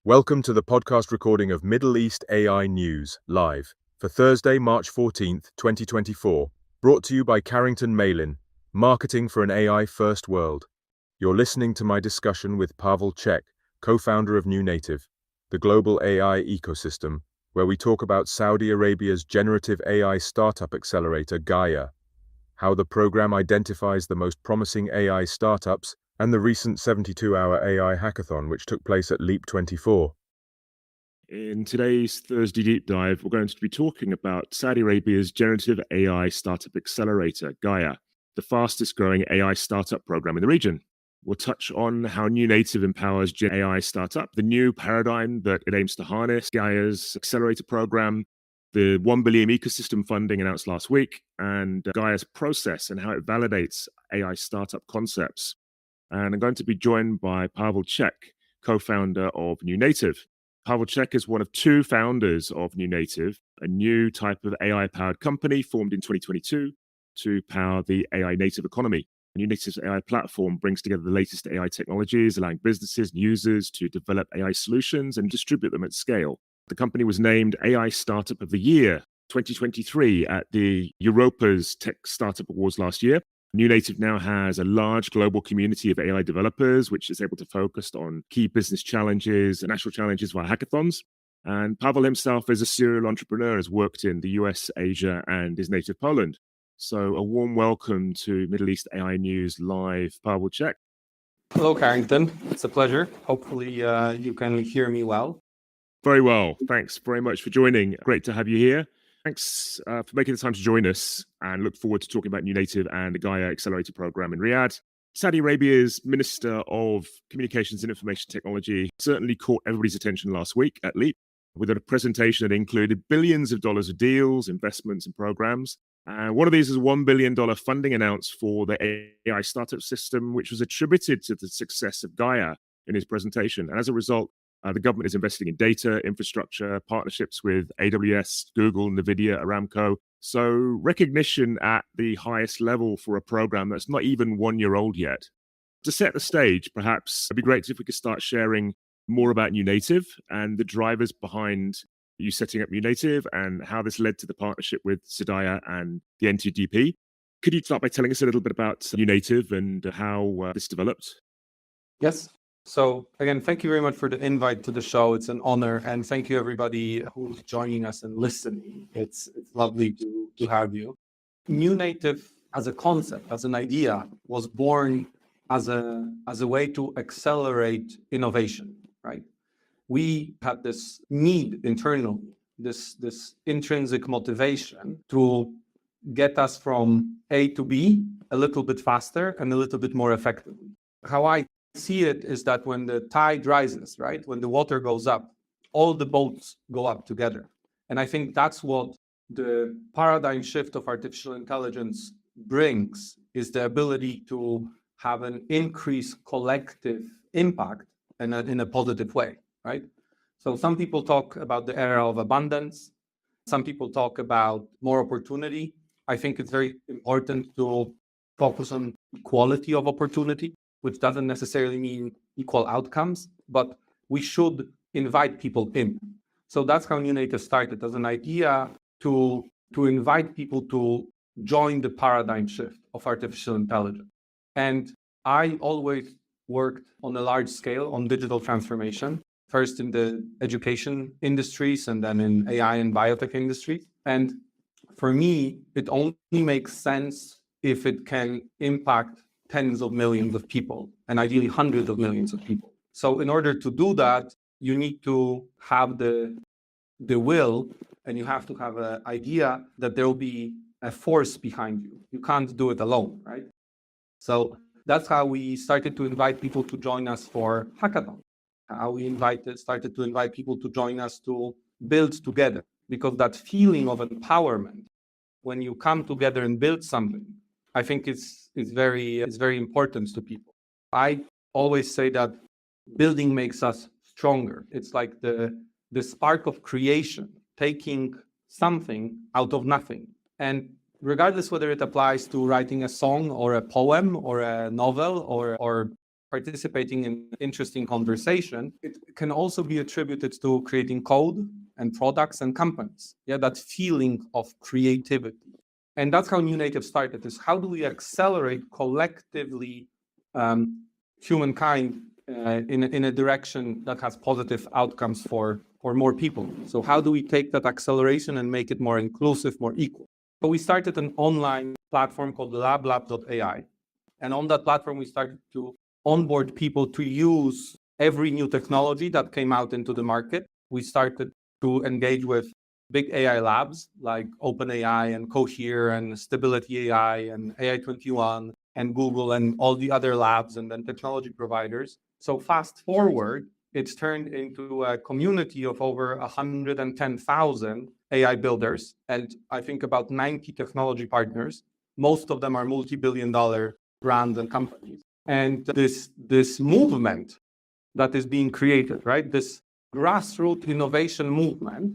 Welcome to the podcast recording of Middle East AI News, live, for Thursday, March 14th, 2024, brought to you by Carrington Malin, Marketing for an AI-First World. You're listening to my discussion with Pawel Czech, co-founder of New Native, the global AI ecosystem, where we talk about Saudi Arabia's generative AI startup accelerator, GAIA, how the program identifies the most promising AI startups, and the recent 72-hour AI hackathon which took place at LEAP24. In today's Thursday Deep Dive, we're going to be talking about Saudi Arabia's generative AI startup accelerator, GAIA, the fastest growing AI startup program in the region. We'll touch on how New Native empowers GenAI startup, the new paradigm that it aims to harness, GAIA's accelerator program, the 1 billion ecosystem funding announced last week, and GAIA's process and how it validates AI startup concepts. And I'm going to be joined by Pawel Czech, co-founder of New Native. Pawel Czech is one of two founders of New Native, a new type of AI-powered company formed in 2022 to power the AI native economy. New Native's AI platform brings together the latest AI technologies, allowing businesses and users to develop AI solutions and distribute them at scale. The company was named AI Startup of the Year 2023 at the Europa's Tech Startup Awards last year. New Native now has a large global community of AI developers, which is able to focus on key business challenges and national challenges via hackathons. And Pawel himself is a serial entrepreneur, has worked in the US, Asia, and is native Poland. So a warm welcome to Middle East AI News Live, Pawel Czech. Hello, Carrington. It's a pleasure. Hopefully you can hear me well. Very well. Thanks very much for joining. Great to have you here. Thanks for making the time to join us, and look forward to talking about New Native and the GAIA Accelerator program in Riyadh. Saudi Arabia's Minister of Communications and Information Technology certainly caught everybody's attention last week at LEAP with a presentation that included billions of dollars of deals, investments, and programs. One of these is a $1 billion funding announced for the AI startup system, which was attributed to the success of GAIA in his presentation. And as a result, the government is investing in data, infrastructure, partnerships with AWS, Google, NVIDIA, Aramco. So recognition at the highest level for a program that's not even 1 year old yet. To set the stage, perhaps it'd be great if we could start sharing more about New Native and the drivers behind you setting up New Native and how this led to the partnership with Sadaya and the N2DP. Could you start by telling us a little bit about New Native and how this developed? Yes. So again, thank you very much for the invite to the show. It's an honor. And thank you everybody who's joining us and listening. It's lovely to have you. New Native as a concept, as an idea, was born as a way to accelerate innovation, right? We had this need internally, this intrinsic motivation to get us from A to B a little bit faster and a little bit more effectively. How I see it is that when the tide rises, right, when the water goes up, all the boats go up together. And I think that's what the paradigm shift of artificial intelligence brings, is the ability to have an increased collective impact in a positive way, right? So some people talk about the era of abundance. Some people talk about more opportunity. I think it's very important to focus on equality of opportunity, which doesn't necessarily mean equal outcomes, but we should invite people in. So that's how New Native started, as an idea to invite people to join the paradigm shift of artificial intelligence. And I always worked on a large scale on digital transformation, first in the education industries and then in AI and biotech industries. And for me, it only makes sense if it can impact tens of millions of people, and ideally hundreds of millions of people. So in order to do that, you need to have the will, and you have to have an idea that there will be a force behind you. You can't do it alone, right? So that's how we started to invite people to join us for hackathon. How we started to invite people to join us to build together, because that feeling of empowerment, when you come together and build something, I think it's very important to people. I always say that building makes us stronger. It's like the spark of creation, taking something out of nothing. And regardless whether it applies to writing a song or a poem or a novel or participating in interesting conversation, it can also be attributed to creating code and products and companies. Yeah, that feeling of creativity. And that's how New Native started, is how do we accelerate collectively humankind in a direction that has positive outcomes for more people. So how do we take that acceleration and make it more inclusive, more equal? So we started an online platform called LabLab.ai. And on that platform, we started to onboard people to use every new technology that came out into the market. We started to engage with big AI labs like OpenAI and Cohere and Stability AI and AI21 and Google and all the other labs and then technology providers. So fast forward, it's turned into a community of over 110,000 AI builders, and I think about 90 technology partners. Most of them are multi-billion-dollar brands and companies. And this movement that is being created, right? This grassroots innovation movement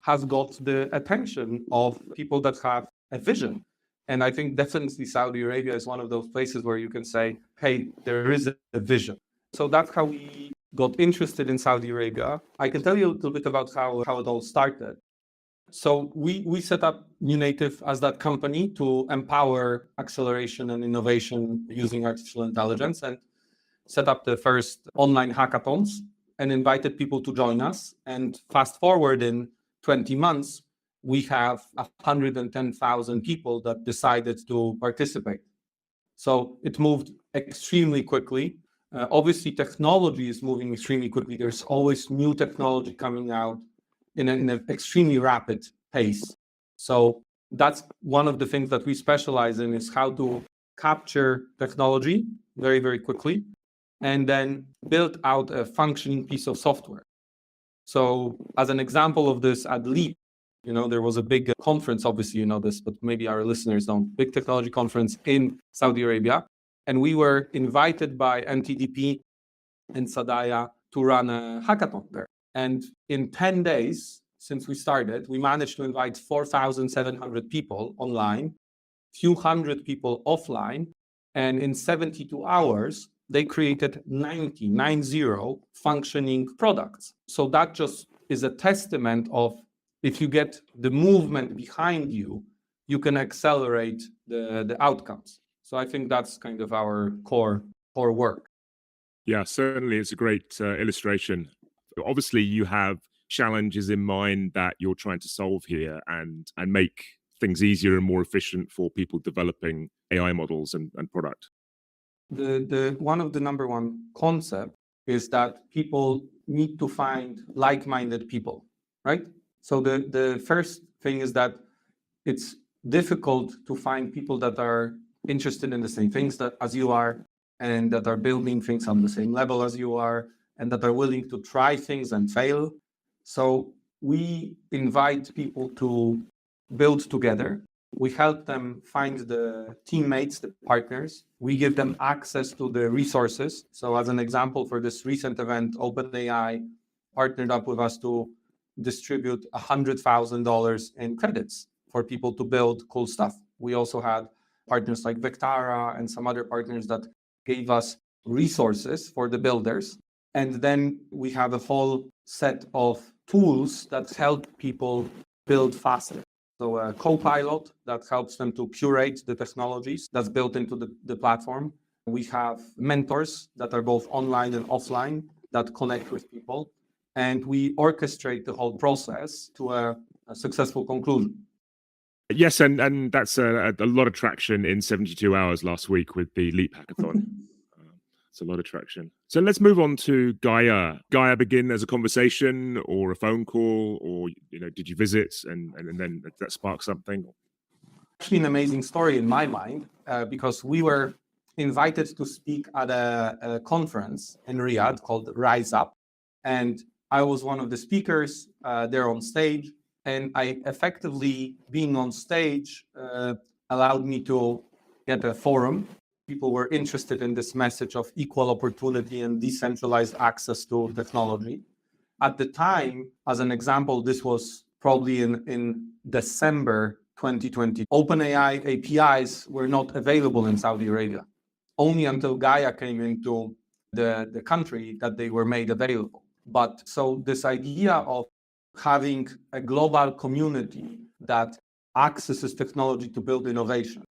has got the attention of people that have a vision. And I think definitely Saudi Arabia is one of those places where you can say, hey, there is a vision. So that's how we got interested in Saudi Arabia. I can tell you a little bit about how it all started. So we set up New Native as that company to empower acceleration and innovation using artificial intelligence, and set up the first online hackathons and invited people to join us. And fast forward in 20 months, we have 110,000 people that decided to participate. So it moved extremely quickly. Obviously, technology is moving extremely quickly. There's always new technology coming out in an extremely rapid pace. So that's one of the things that we specialize in, is how to capture technology very, very quickly and then build out a functioning piece of software. So as an example of this at Leap, there was a big conference, obviously you know this, but maybe our listeners don't, big technology conference in Saudi Arabia. And we were invited by NTDP and Sadaya to run a hackathon there. And in 10 days, since we started, we managed to invite 4,700 people online, few hundred people offline. And in 72 hours, they created 90 functioning products. So that just is a testament of, if you get the movement behind you, you can accelerate the outcomes. So I think that's kind of our core work. Yeah, certainly it's a great illustration. Obviously, you have challenges in mind that you're trying to solve here and make things easier and more efficient for people developing AI models and product. The one of the number one concept is that people need to find like-minded people, right? So the first thing is that it's difficult to find people that are interested in the same things as you are, and that are building things on the same level as you are, and that are willing to try things and fail. So we invite people to build together. We help them find the teammates, the partners. We give them access to the resources. So as an example, for this recent event, OpenAI partnered up with us to distribute $100,000 in credits for people to build cool stuff. We also had partners like Vectara and some other partners that gave us resources for the builders. And then we have a whole set of tools that help people build faster. So a co-pilot that helps them to curate the technologies that's built into the platform. We have mentors that are both online and offline that connect with people. And we orchestrate the whole process to a successful conclusion. Yes, and that's a lot of traction in 72 hours last week with the Leap Hackathon. It's a lot of traction. So let's move on to GAIA. GAIA begin as a conversation or a phone call, or did you visit and then that sparked something? Actually, an amazing story in my mind, because we were invited to speak at a conference in Riyadh called Rise Up, and I was one of the speakers there on stage. And I effectively, being on stage, allowed me to get a forum. People were interested in this message of equal opportunity and decentralized access to technology. At the time, as an example, this was probably in December 2020. OpenAI APIs were not available in Saudi Arabia. Only until GAIA came into the country that they were made available. But so this idea of having a global community that accesses technology to build innovation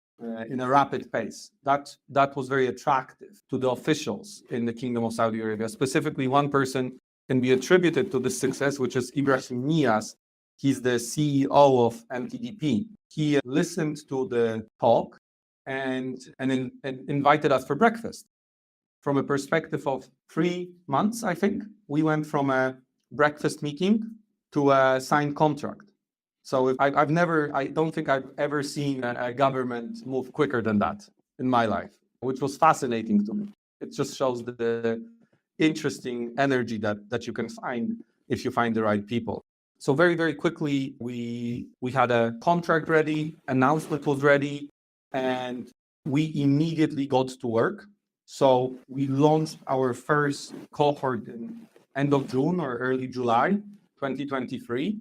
in a rapid pace, that was very attractive to the officials in the Kingdom of Saudi Arabia. Specifically, one person can be attributed to this success, which is Ibrahim Nias. He's the CEO of MTDP. He listened to the talk and invited us for breakfast. From a perspective of 3 months, I think, we went from a breakfast meeting to a signed contract. So I don't think I've ever seen a government move quicker than that in my life, which was fascinating to me. It just shows the interesting energy that you can find if you find the right people. So very, very quickly, we had a contract ready, announcement was ready, and we immediately got to work. So we launched our first cohort in end of June or early July 2023.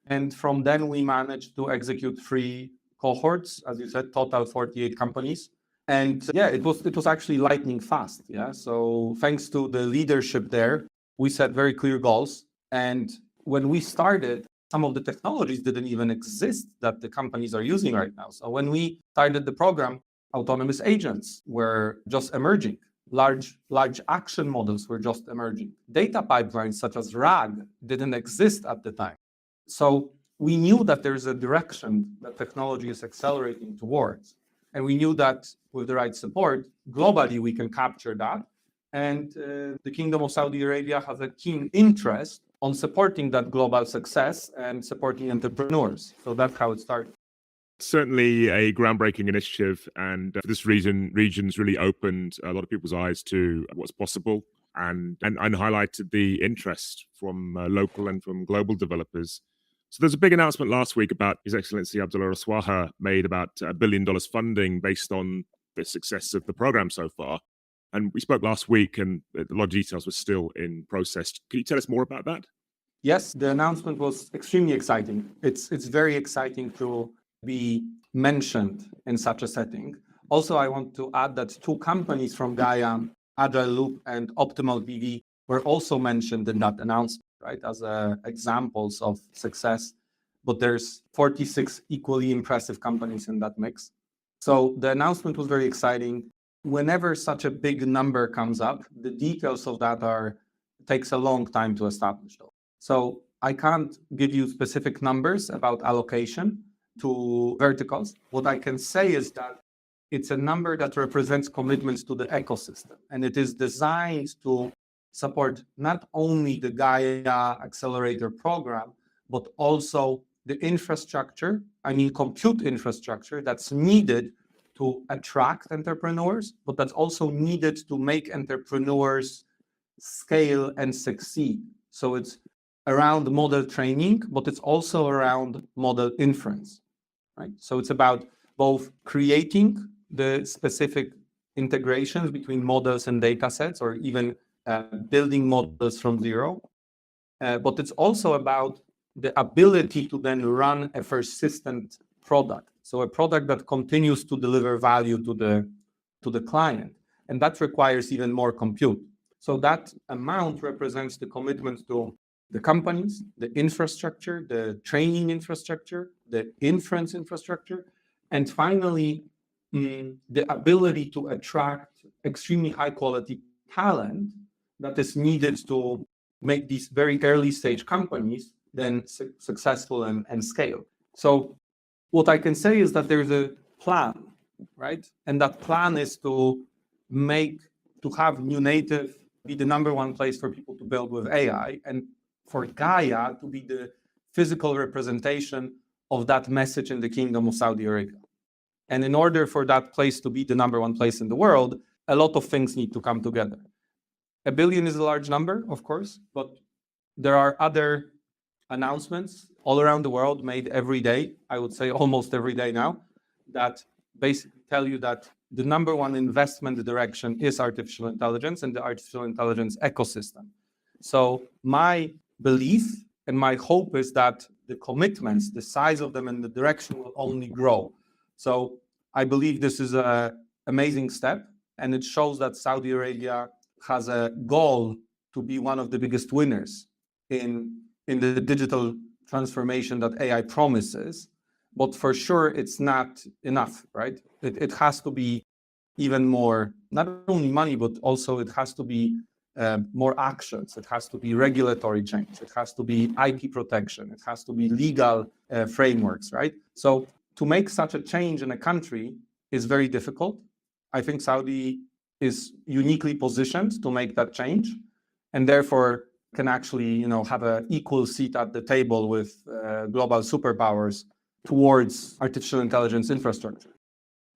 And from then we managed to execute 3 cohorts, as you said, total 48 companies. And yeah, it was actually lightning fast. Yeah. So thanks to the leadership there, we set very clear goals. And when we started, some of the technologies didn't even exist that the companies are using right now. So when we started the program, autonomous agents were just emerging. Large action models were just emerging. Data pipelines such as RAG didn't exist at the time. So we knew that there's a direction that technology is accelerating towards. And we knew that with the right support, globally, we can capture that. And the Kingdom of Saudi Arabia has a keen interest on supporting that global success and supporting entrepreneurs. So that's how it started. Certainly a groundbreaking initiative, and this region's really opened a lot of people's eyes to what's possible and highlighted the interest from local and from global developers. So there's a big announcement last week about His Excellency Abdullah Raswaha made about $1 billion funding based on the success of the program so far. And we spoke last week and a lot of details were still in process. Can you tell us more about that? Yes, the announcement was extremely exciting. It's very exciting to be mentioned in such a setting. Also, I want to add that 2 companies from GAIA, Agile Loop and Optimal BV, were also mentioned in that announcement, right, as examples of success. But there's 46 equally impressive companies in that mix. So the announcement was very exciting. Whenever such a big number comes up, the details of that takes a long time to establish, though. So I can't give you specific numbers about allocation to verticals. What I can say is that it's a number that represents commitments to the ecosystem, and it is designed to support not only the GAIA Accelerator program, but also the infrastructure, compute infrastructure that's needed to attract entrepreneurs, but that's also needed to make entrepreneurs scale and succeed. So it's around model training, but it's also around model inference, right? So it's about both creating the specific integrations between models and data sets, or even building models from zero. But it's also about the ability to then run a persistent product. So a product that continues to deliver value to the client. And that requires even more compute. So that amount represents the commitment to the companies, the infrastructure, the training infrastructure, the inference infrastructure, and finally, the ability to attract extremely high quality talent that is needed to make these very early stage companies then successful and scale. So what I can say is that there's a plan, right? And that plan is to have New Native be the #1 place for people to build with AI, and for GAIA to be the physical representation of that message in the Kingdom of Saudi Arabia. And in order for that place to be the #1 place in the world, a lot of things need to come together. 1 billion is a large number, of course, but there are other announcements all around the world made every day, I would say almost every day now, that basically tell you that the #1 investment direction is artificial intelligence and the artificial intelligence ecosystem. So my belief and my hope is that the commitments, the size of them and the direction will only grow. So I believe this is an amazing step, and it shows that Saudi Arabia has a goal to be one of the biggest winners in the digital transformation that AI promises. But for sure, it's not enough, right? It has to be even more, not only money, but also it has to be more actions. It has to be regulatory change. It has to be IP protection. It has to be legal frameworks, right? So to make such a change in a country is very difficult. I think Saudi is uniquely positioned to make that change, and therefore can actually, have an equal seat at the table with global superpowers towards artificial intelligence infrastructure.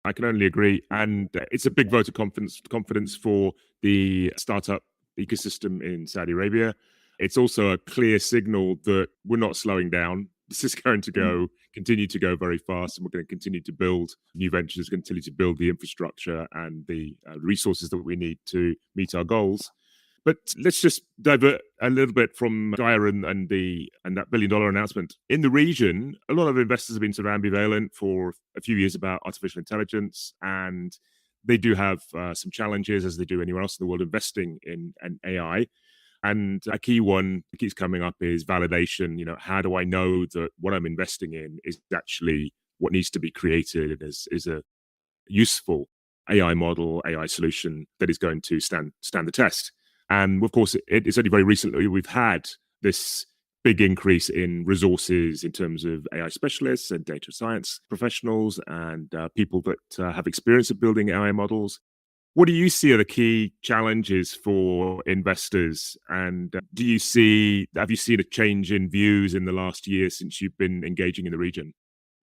I can only agree. And it's a big vote of confidence for the startup ecosystem in Saudi Arabia. It's also a clear signal that we're not slowing down. This is going to continue to go very fast, and we're going to continue to build new ventures, continue to build the infrastructure and the resources that we need to meet our goals. But let's just divert a little bit from GAIA and that $1 billion announcement. In the region, a lot of investors have been sort of ambivalent for a few years about artificial intelligence, and they do have some challenges, as they do anywhere else in the world, investing in AI. And a key one that keeps coming up is validation. How do I know that what I'm investing in is actually what needs to be created is a useful AI model, AI solution that is going to stand the test? And of course, it's only very recently we've had this big increase in resources in terms of AI specialists and data science professionals and people that have experience of building AI models. What do you see are the key challenges for investors? And have you seen a change in views in the last year since you've been engaging in the region?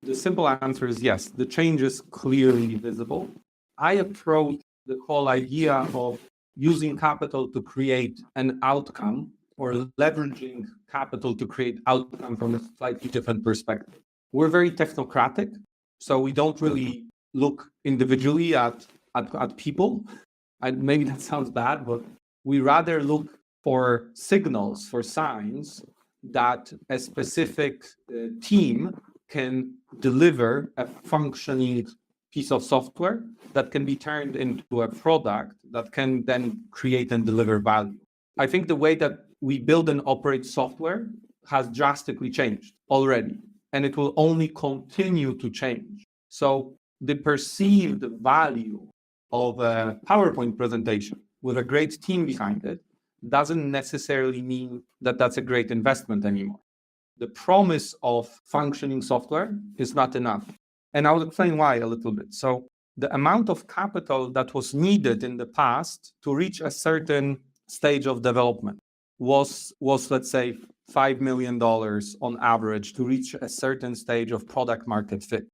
The simple answer is yes. The change is clearly visible. I approach the whole idea of using capital to create an outcome, or leveraging capital to create outcome, from a slightly different perspective. We're very technocratic, so we don't really look individually at people. Maybe that sounds bad, but we rather look for signals, for signs that a specific team can deliver a functioning piece of software that can be turned into a product that can then create and deliver value. I think the way that we build and operate software has drastically changed already, and it will only continue to change. So the perceived value of a PowerPoint presentation with a great team behind it doesn't necessarily mean that that's a great investment anymore. The promise of functioning software is not enough. And I'll explain why a little bit. So the amount of capital that was needed in the past to reach a certain stage of development was let's say, $5 million on average to reach a certain stage of product market fit.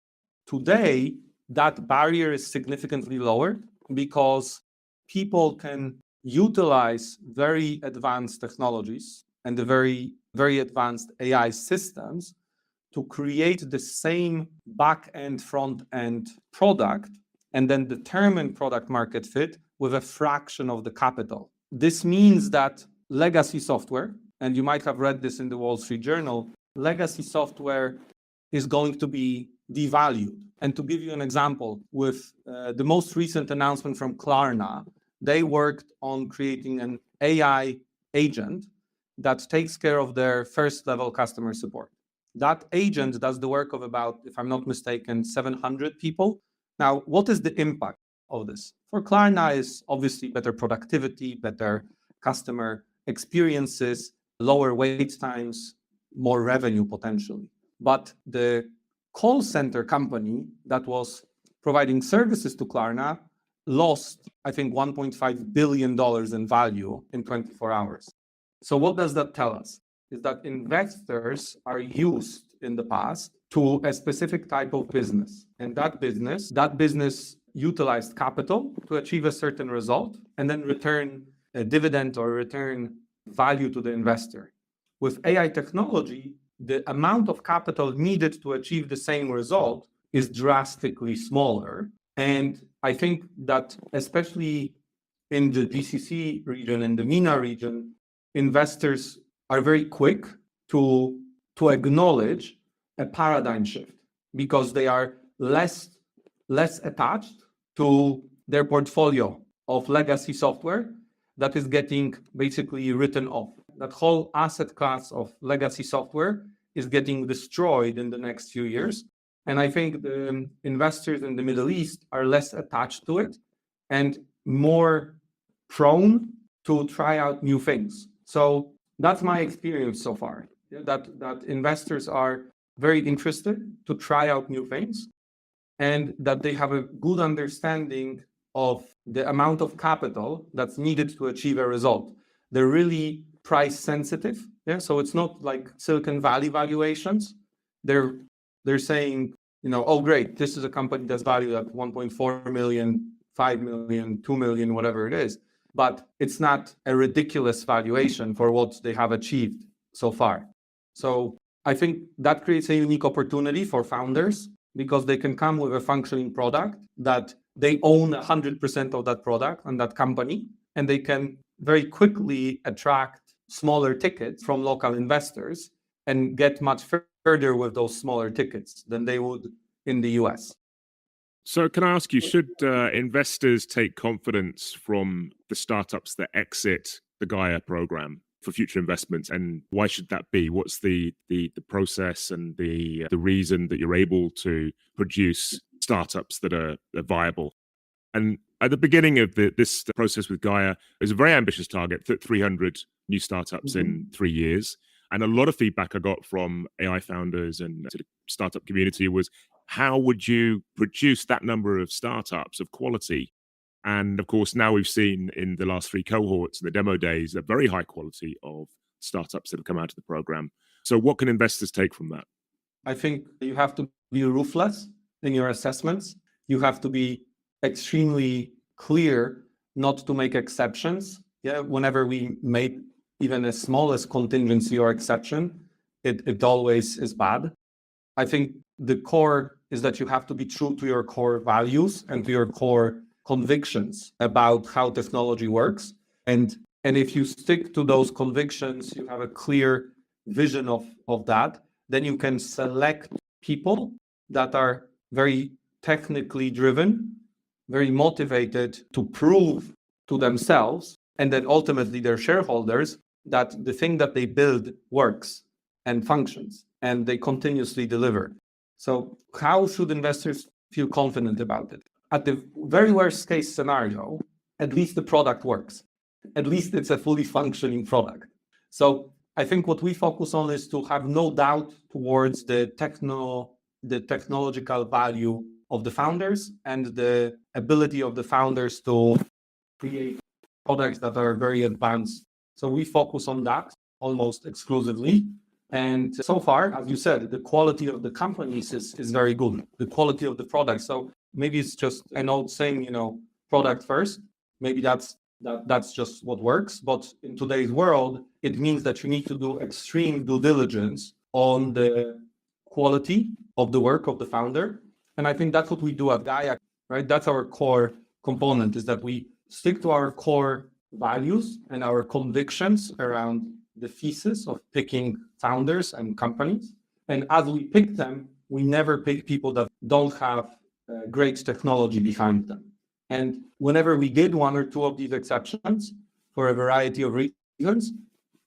Today, that barrier is significantly lower because people can utilize very advanced technologies and the very, very advanced AI systems to create the same back-end, front-end product and then determine product market fit with a fraction of the capital. This means that legacy software, and you might have read this in the Wall Street Journal, legacy software is going to be devalued. And to give you an example, with the most recent announcement from Klarna, they worked on creating an AI agent that takes care of their first-level customer support. That agent does the work of about, if I'm not mistaken, 700 people. Now, what is the impact of this? For Klarna is obviously better productivity, better customer experiences, lower wait times, more revenue potentially. But the call center company that was providing services to Klarna lost, I think, $1.5 billion in value in 24 hours. So what does that tell us? Is that investors are used in the past to a specific type of business. And that business utilized capital to achieve a certain result and then return a dividend or return value to the investor. With AI technology, the amount of capital needed to achieve the same result is drastically smaller. And I think that especially in the GCC region and the MENA region, investors are very quick to acknowledge a paradigm shift because they are less attached to their portfolio of legacy software that is getting basically written off. That whole asset class of legacy software is getting destroyed in the next few years. And I think the investors in the Middle East are less attached to it and more prone to try out new things. So that's my experience so far, that investors are very interested to try out new things and that they have a good understanding of the amount of capital that's needed to achieve a result. They're really price sensitive. Yeah. So it's not like Silicon Valley valuations. They're saying, oh, great, this is a company that's valued at 1.4 million, 5 million, 2 million, whatever it is. But it's not a ridiculous valuation for what they have achieved so far. So I think that creates a unique opportunity for founders because they can come with a functioning product that they own 100% of that product and that company, and they can very quickly attract smaller tickets from local investors and get much further with those smaller tickets than they would in the US. So can I ask you, should investors take confidence from the startups that exit the GAIA program for future investments? And why should that be? What's the process and the reason that you're able to produce startups that are viable? And at the beginning of this process with GAIA, there's a very ambitious target, 300 new startups in 3 years. And a lot of feedback I got from AI founders and the startup community was, how would you produce that number of startups of quality? And of course, now we've seen in the last 3 cohorts, the demo days, a very high quality of startups that have come out of the program. So what can investors take from that? I think you have to be ruthless in your assessments. You have to be extremely clear not to make exceptions. Yeah, whenever we make even the smallest contingency or exception, it always is bad. I think the core is that you have to be true to your core values and to your core convictions about how technology works. And if you stick to those convictions, you have a clear vision of that, then you can select people that are very technically driven, very motivated to prove to themselves, and then ultimately their shareholders, that the thing that they build works and functions, and they continuously deliver. So how should investors feel confident about it? At the very worst case scenario, at least the product works. At least it's a fully functioning product. So I think what we focus on is to have no doubt towards the technological value of the founders and the ability of the founders to create products that are very advanced. So we focus on that almost exclusively. And so far, as you said, the quality of the companies is very good, the quality of the product. So maybe it's just an old saying, product first. Maybe that's just what works. But in today's world, it means that you need to do extreme due diligence on the quality of the work of the founder. And I think that's what we do at GAIA, right? That's our core component, is that we stick to our core values and our convictions around the thesis of picking founders and companies. And as we pick them, we never pick people that don't have great technology behind them. And whenever we did 1 or 2 of these exceptions for a variety of reasons,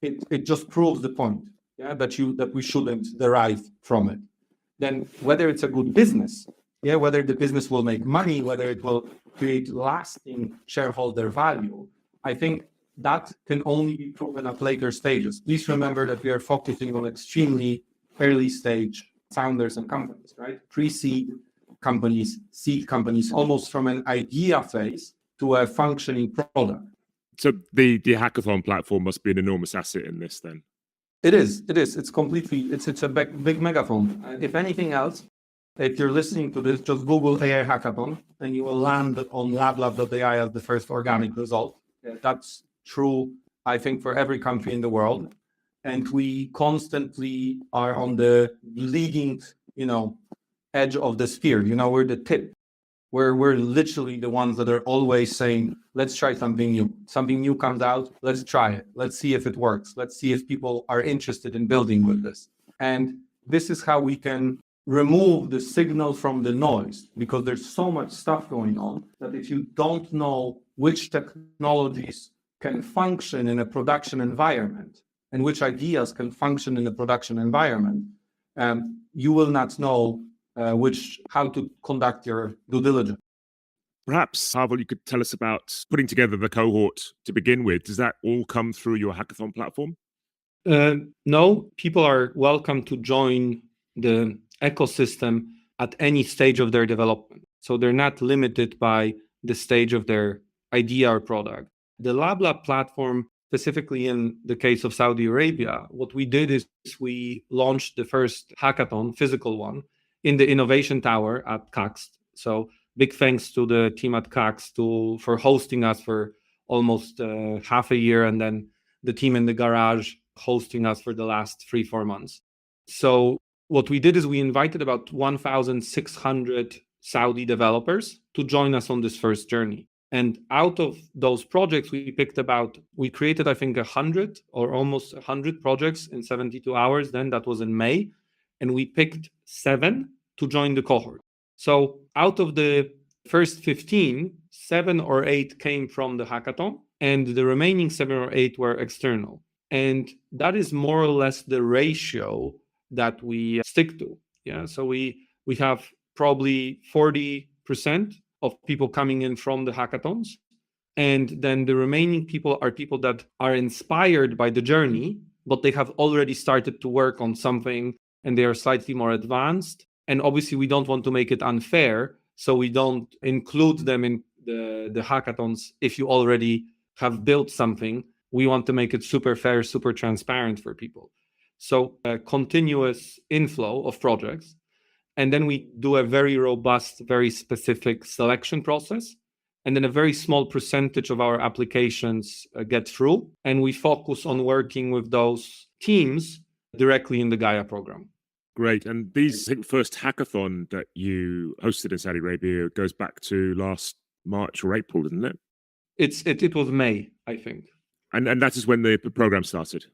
it just proves the point, that we shouldn't derive from it. Then whether it's a good business, whether the business will make money, whether it will create lasting shareholder value, I think that can only be proven at later stages. Please remember that we are focusing on extremely early stage founders and companies, right? Pre-seed companies, seed companies, almost from an idea phase to a functioning product. So the hackathon platform must be an enormous asset in this then. It is. It's completely, it's a big megaphone. If anything else, if you're listening to this, just Google AI hackathon and you will land on lablab.ai as the first organic result. That's true, I think, for every country in the world. And we constantly are on the leading, edge of the spear. We're the tip. We're literally the ones that are always saying, let's try something new. Something new comes out, let's try it. Let's see if it works. Let's see if people are interested in building with this. And this is how we can remove the signal from the noise, because there's so much stuff going on that if you don't know which technologies can function in a production environment and which ideas can function in a production environment, you will not know how to conduct your due diligence. Perhaps, Pawel, you could tell us about putting together the cohort to begin with. Does that all come through your hackathon platform? No, people are welcome to join the ecosystem at any stage of their development. So they're not limited by the stage of their idea or product. The LabLab platform, specifically in the case of Saudi Arabia, what we did is we launched the first hackathon, physical one, in the Innovation Tower at CAX. So big thanks to the team at CAX for hosting us for almost half a year, and then the team in the garage hosting us for the last 3-4 months. So what we did is we invited about 1,600 Saudi developers to join us on this first journey. And out of those projects, we created, I think, 100 or almost 100 projects in 72 hours. Then that was in May. And we picked 7 to join the cohort. So out of the first 15, 7 or 8 came from the hackathon, and the remaining 7 or 8 were external. And that is more or less the ratio that we stick to. Yeah. So we have probably 40% of people coming in from the hackathons. And then the remaining people are people that are inspired by the journey, but they have already started to work on something and they are slightly more advanced. And obviously we don't want to make it unfair, so we don't include them in the hackathons if you already have built something. We want to make it super fair, super transparent for people. So a continuous inflow of projects. And then we do a very robust, very specific selection process. And then a very small percentage of our applications get through. And we focus on working with those teams directly in the GAIA program. Great. And these, I think, first hackathon that you hosted in Saudi Arabia goes back to last March or April, isn't it? It was May, I think. And that is when the program started.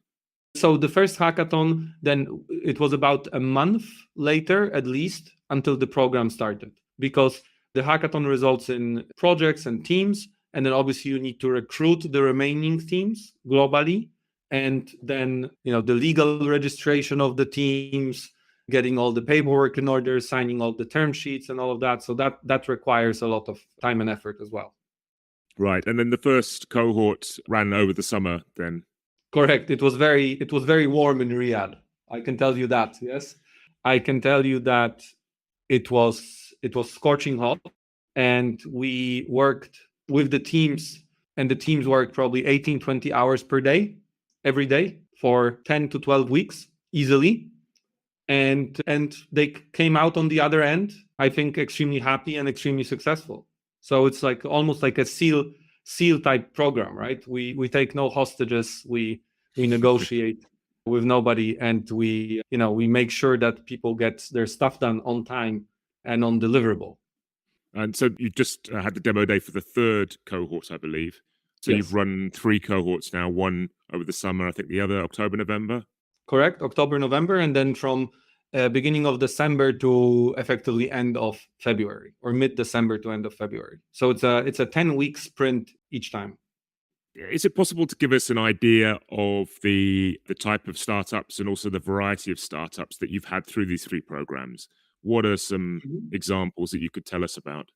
So the first hackathon, then it was about a month later, at least, until the program started. Because the hackathon results in projects and teams. And then obviously you need to recruit the remaining teams globally. And then, the legal registration of the teams, getting all the paperwork in order, signing all the term sheets and all of that. So that requires a lot of time and effort as well. Right. And then the first cohort ran over the summer then. Correct. It was very warm in Riyadh. I can tell you that. Yes. I can tell you that it was scorching hot, and we worked with the teams, and the teams worked probably 18, 20 hours per day, every day for 10 to 12 weeks easily. And they came out on the other end, I think, extremely happy and extremely successful. So it's like almost like a SEAL type program, right? We take no hostages, we negotiate with nobody, and we make sure that people get their stuff done on time and on deliverable. And so you just had the demo day for the third cohort, I believe. So Yes. You've run 3 cohorts now, one over the summer, I think the other October, November. Correct, October, November, and then from beginning of December to effectively end of February, or mid-December to end of February. So it's a 10-week sprint each time. Is it possible to give us an idea of the type of startups and also the variety of startups that you've had through these 3 programs? What are some examples that you could tell us about?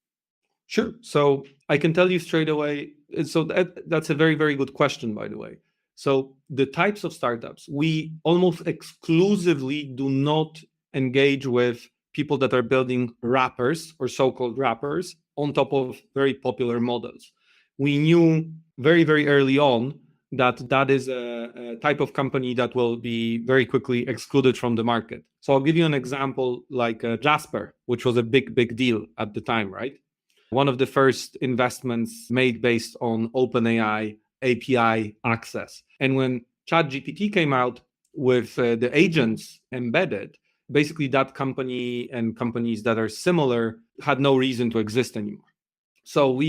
Sure. So I can tell you straight away. So that's a very, very good question, by the way. So the types of startups, we almost exclusively do not engage with people that are building wrappers or so-called wrappers on top of very popular models. We knew very, very early on that is a type of company that will be very quickly excluded from the market. So I'll give you an example like Jasper, which was a big, big deal at the time, right? One of the first investments made based on OpenAI API access. And when ChatGPT came out with the agents embedded, basically that company and companies that are similar had no reason to exist anymore. So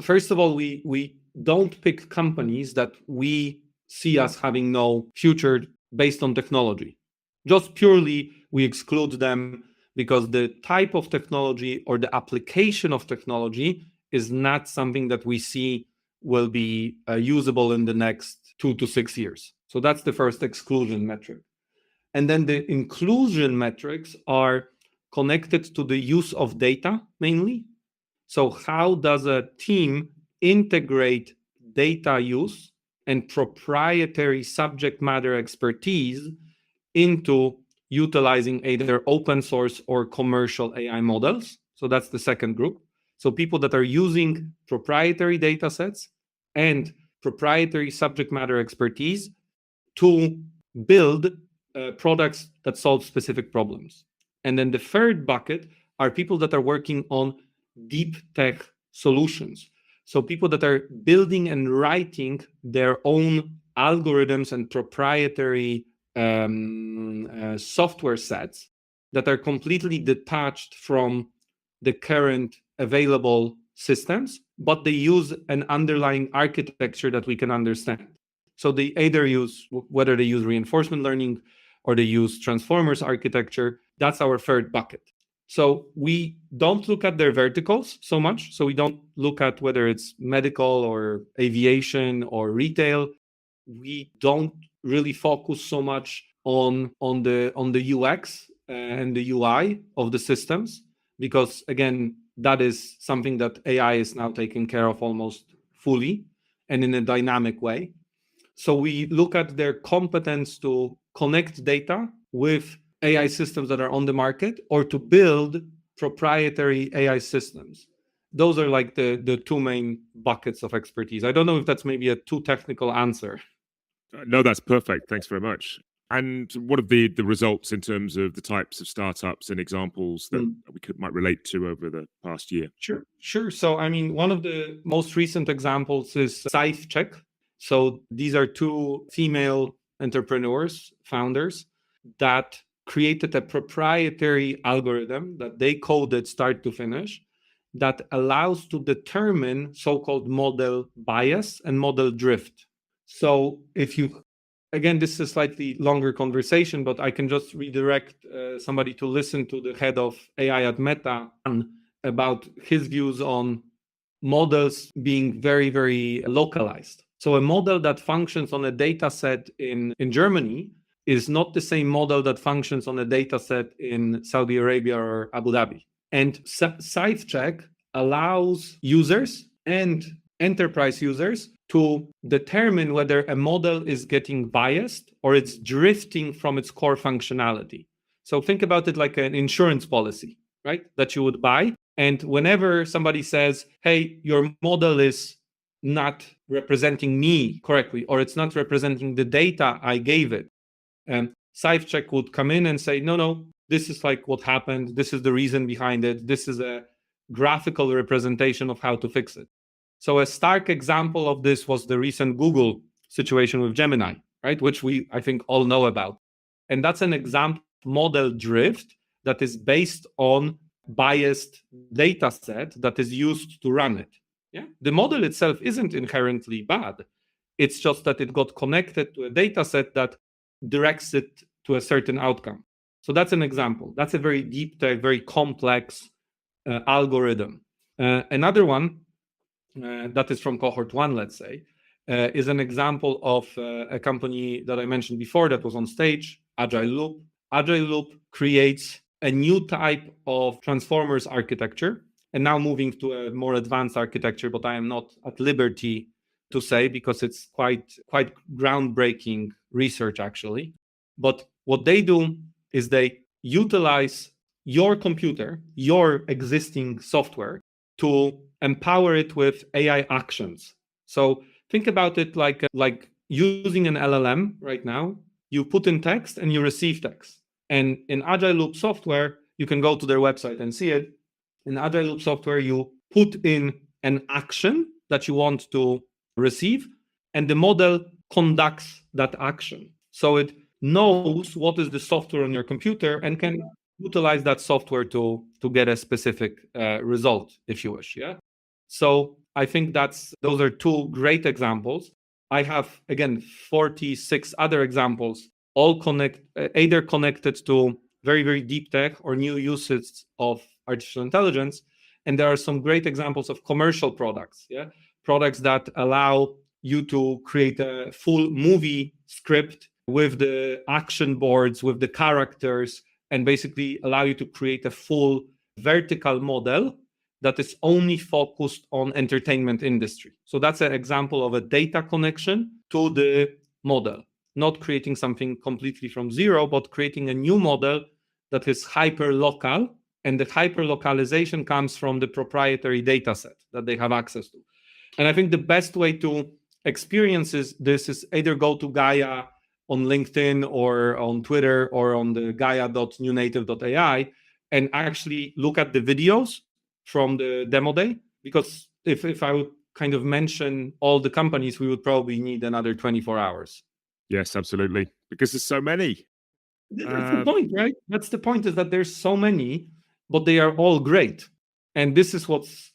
first of all, we don't pick companies that we see as having no future based on technology. Just purely, we exclude them because the type of technology or the application of technology is not something that we see will be usable in the next 2 to 6 years. So that's the first exclusion metric. And then the inclusion metrics are connected to the use of data mainly. So how does a team integrate data use and proprietary subject matter expertise into utilizing either open source or commercial AI models? So that's the second group. So people that are using proprietary data sets and proprietary subject matter expertise to build products that solve specific problems. And then the third bucket are people that are working on deep tech solutions. So people that are building and writing their own algorithms and proprietary software sets that are completely detached from the current available systems, but they use an underlying architecture that we can understand. So they either use, whether they use reinforcement learning or they use transformers architecture, that's our third bucket. So we don't look at their verticals so much. So we don't look at whether it's medical or aviation or retail. We don't really focus so much on the UX and the UI of the systems, because again, that is something that AI is now taking care of almost fully and in a dynamic way. So we look at their competence to connect data with AI systems that are on the market or to build proprietary AI systems. Those are like the two main buckets of expertise. I don't know if that's maybe a too technical answer. No, that's perfect. Thanks very much. And what are the results in terms of the types of startups and examples that we might relate to over the past year? Sure. So, I mean, one of the most recent examples is Pawel Czech. So these are two female entrepreneurs, founders, that created a proprietary algorithm that they coded start to finish that allows to determine so-called model bias and model drift. So if you, again, this is a slightly longer conversation, but I can just redirect somebody to listen to the head of AI at Meta about his views on models being very, very localized. So a model that functions on a data set in Germany is not the same model that functions on a data set in Saudi Arabia or Abu Dhabi. And Pawel Czech allows users and enterprise users to determine whether a model is getting biased or it's drifting from its core functionality. So think about it like an insurance policy, right? That you would buy. And whenever somebody says, hey, your model is not representing me correctly, or it's not representing the data I gave it, Pawel Czech would come in and say, no, this is like what happened. This is the reason behind it. This is a graphical representation of how to fix it. So a stark example of this was the recent Google situation with Gemini, right? Which we, I think, all know about. And that's an example of model drift that is based on biased data set that is used to run it. Yeah, the model itself isn't inherently bad. It's just that it got connected to a data set that directs it to a certain outcome. So that's an example. That's a very deep tech, very complex algorithm. Another one that is from cohort 1, let's say, is an example of a company that I mentioned before that was on stage, Agile Loop. Agile Loop creates a new type of transformers architecture, and now moving to a more advanced architecture, but I am not at liberty to say because it's quite groundbreaking research, actually. But what they do is they utilize your computer, your existing software, to empower it with AI actions. So think about it like using an LLM right now. You put in text and you receive text. And in Agile Loop software, you can go to their website and see it. In Agile Loop software, you put in an action that you want to receive, and the model conducts that action. So it knows what is the software on your computer and can utilize that software to get a specific result, if you wish. Yeah. So I think those are two great examples. I have, again, 46 other examples, all either connected to very, very deep tech or new uses of artificial intelligence. And there are some great examples of commercial products. Yeah. products that allow you to create a full movie script with the action boards, with the characters, and basically allow you to create a full vertical model that is only focused on entertainment industry. So that's an example of a data connection to the model, not creating something completely from zero, but creating a new model that is hyper-local. And the hyper-localization comes from the proprietary data set that they have access to. And I think the best way to experience this is either go to GAIA on LinkedIn or on Twitter or on the gaia.newnative.ai and actually look at the videos from the demo day. Because if I would kind of mention all the companies, we would probably need another 24 hours. Yes, absolutely. Because there's so many. That's the point, right? That's the point, is that there's so many, but they are all great. And this is what's,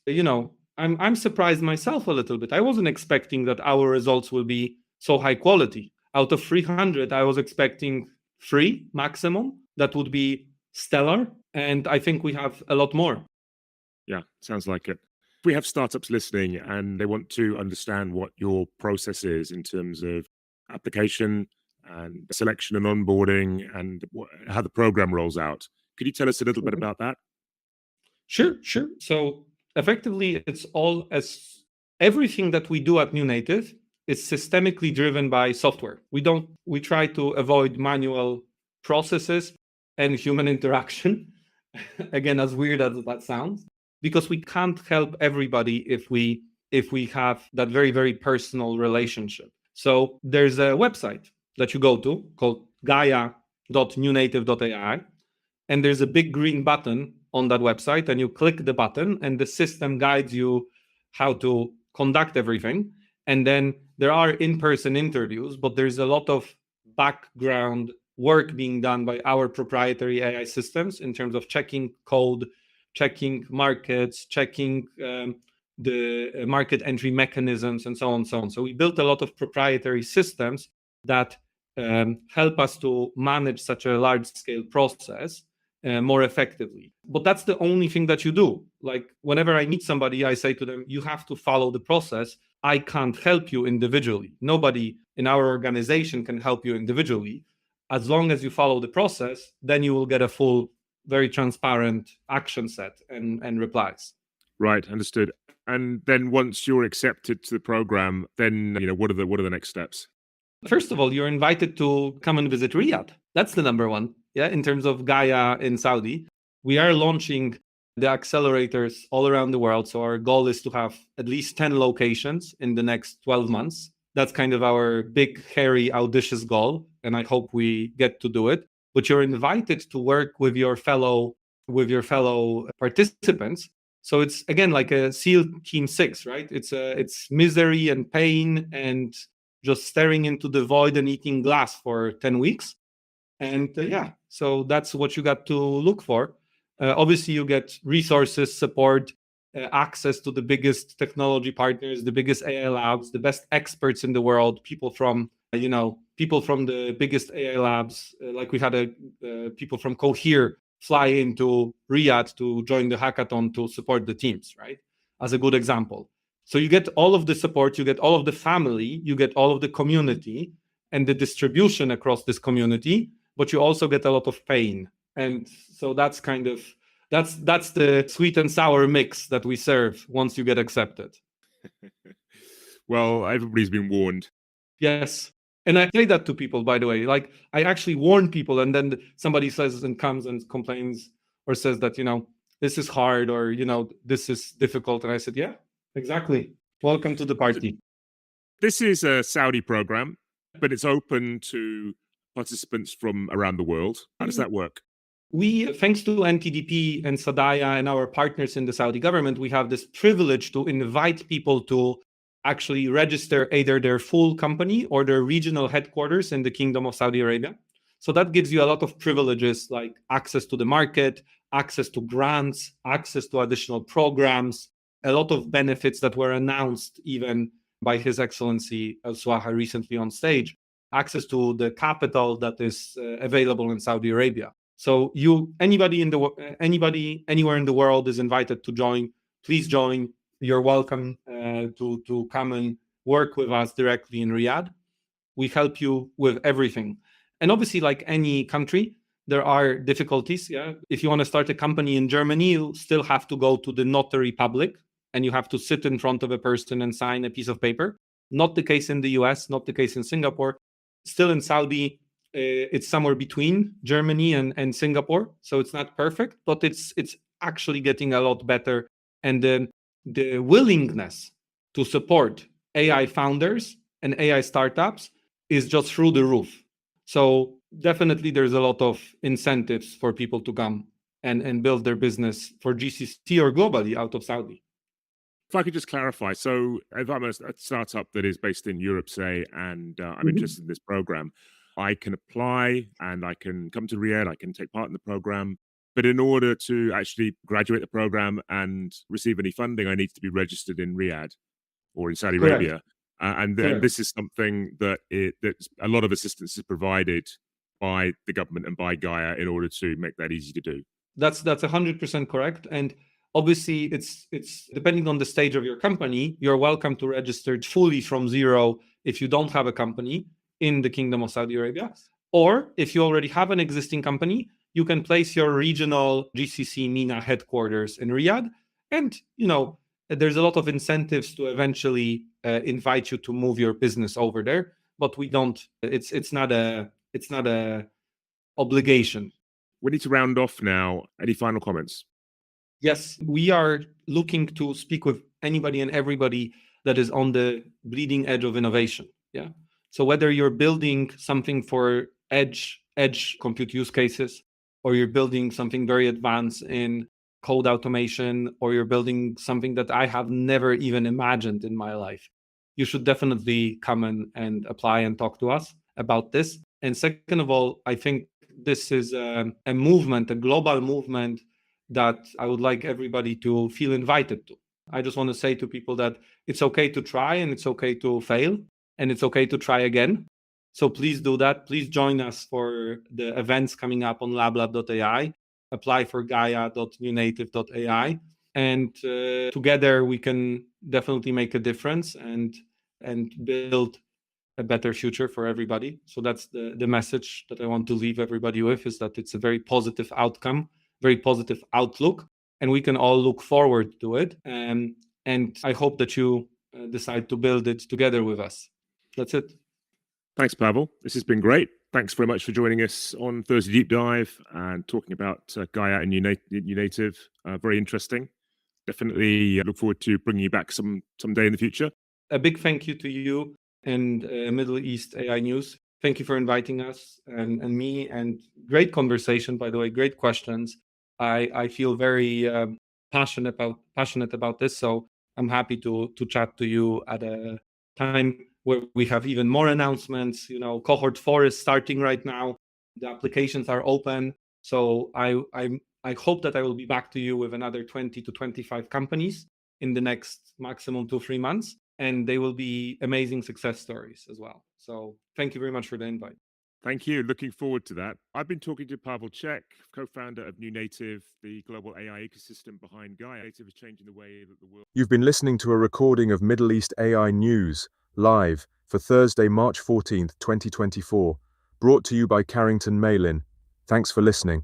I'm surprised myself a little bit. I wasn't expecting that our results will be so high quality. Out of 300, I was expecting 3 maximum. That would be stellar. And I think we have a lot more. Yeah, sounds like it. If we have startups listening and they want to understand what your process is in terms of application and selection and onboarding and how the program rolls out, could you tell us a little bit about that? Sure. So effectively, everything that we do at New Native is systemically driven by software. We try to avoid manual processes and human interaction. Again, as weird as that sounds, because we can't help everybody if we have that very, very personal relationship. So there's a website that you go to called gaia.newnative.ai, and there's a big green button on that website, and you click the button and the system guides you how to conduct everything. And then there are in-person interviews, but there's a lot of background work being done by our proprietary AI systems in terms of checking code, checking markets, checking the market entry mechanisms, and so on and so on. So we built a lot of proprietary systems that help us to manage such a large-scale process more effectively. But that's the only thing that you do. Like whenever I meet somebody, I say to them, you have to follow the process. I can't help you individually. Nobody in our organization can help you individually. As long as you follow the process, then you will get a full, very transparent action set and replies. Right, understood. And then once you're accepted to the program, then what are the next steps? First of all, you're invited to come and visit Riyadh. That's the number one. Yeah, in terms of GAIA in Saudi, we are launching the accelerators all around the world. So our goal is to have at least 10 locations in the next 12 months. That's kind of our big, hairy, audacious goal, and I hope we get to do it. But you're invited to work with your fellow participants. So it's again like a SEAL Team 6, right? It's misery and pain and just staring into the void and eating glass for 10 weeks. And so that's what you got to look for. Obviously, you get resources, support, access to the biggest technology partners, the biggest AI labs, the best experts in the world, people from the biggest AI labs. Like we had people from Cohere fly into Riyadh to join the hackathon to support the teams, right? As a good example. So you get all of the support, you get all of the family, you get all of the community and the distribution across this community, but you also get a lot of pain. And so that's kind of that's the sweet and sour mix that we serve once you get accepted. Well, everybody's been warned. Yes. And I say that to people, by the way. Like I actually warn people, and then somebody says and comes and complains or says that, this is hard or, this is difficult. And I said, yeah, exactly. Welcome to the party. This is a Saudi program, but it's open to participants from around the world. How does that work? We, thanks to NTDP and Sadaya and our partners in the Saudi government, we have this privilege to invite people to actually register either their full company or their regional headquarters in the Kingdom of Saudi Arabia. So that gives you a lot of privileges like access to the market, access to grants, access to additional programs, a lot of benefits that were announced even by His Excellency Al Swaha recently on stage, access to the capital that is available in Saudi Arabia. So anybody anywhere in the world is invited to join. Please join. you're welcome to come and work with us directly in Riyadh. We help you with everything. And obviously, like any country, there are difficulties. Yeah, if you want to start a company in Germany, you still have to go to the notary public and you have to sit in front of a person and sign a piece of paper. Not the case in the US, not the case in Singapore. Still in Saudi, it's somewhere between Germany and Singapore. So it's not perfect, but it's actually getting a lot better. And the willingness to support AI founders and AI startups is just through the roof. So definitely there's a lot of incentives for people to come and build their business for GCC or globally out of Saudi. If I could just clarify, so if I'm a startup that is based in Europe, say, and I'm interested in this program, I can apply and I can come to Riyadh, I can take part in the program. But in order to actually graduate the program and receive any funding, I need to be registered in Riyadh or in Saudi Arabia. And this is something that a lot of assistance is provided by the government and by GAIA in order to make that easy to do. That's 100% correct. And obviously, it's depending on the stage of your company, you're welcome to register fully from zero if you don't have a company in the Kingdom of Saudi Arabia. Or if you already have an existing company, you can place your regional GCC MENA headquarters in Riyadh. And, there's a lot of incentives to eventually invite you to move your business over there. But we don't, it's not a obligation. We need to round off now. Any final comments? Yes, we are looking to speak with anybody and everybody that is on the bleeding edge of innovation. Yeah. So whether you're building something for edge compute use cases, or you're building something very advanced in code automation, or you're building something that I have never even imagined in my life, you should definitely come and apply and talk to us about this. And second of all, I think this is a movement, a global movement that I would like everybody to feel invited to. I just want to say to people that it's okay to try and it's okay to fail and it's okay to try again. So please do that. Please join us for the events coming up on lablab.ai. Apply for gaia.newnative.ai. And together we can definitely make a difference and build a better future for everybody. So that's the message that I want to leave everybody with, is that it's a very positive outcome, very positive outlook, and we can all look forward to it. And I hope that you decide to build it together with us. That's it. Thanks, Pawel. This has been great. Thanks very much for joining us on Thursday Deep Dive and talking about GAIA and NewNative. Very interesting. Definitely look forward to bringing you back someday in the future. A big thank you to you and Middle East AI News. Thank you for inviting us and me, and great conversation, by the way, great questions. I feel very passionate about this, so I'm happy to chat to you at a time where we have even more announcements. Cohort 4 is starting right now. The applications are open. So I hope that I will be back to you with another 20 to 25 companies in the next maximum 2-3 months. And they will be amazing success stories as well. So thank you very much for the invite. Thank you. Looking forward to that. I've been talking to Pawel Czech, co-founder of NewNative, the global AI ecosystem behind GAIA. Native is changing the way that the world... You've been listening to a recording of Middle East AI News, live, for Thursday, March 14th, 2024, brought to you by Carrington Malin. Thanks for listening.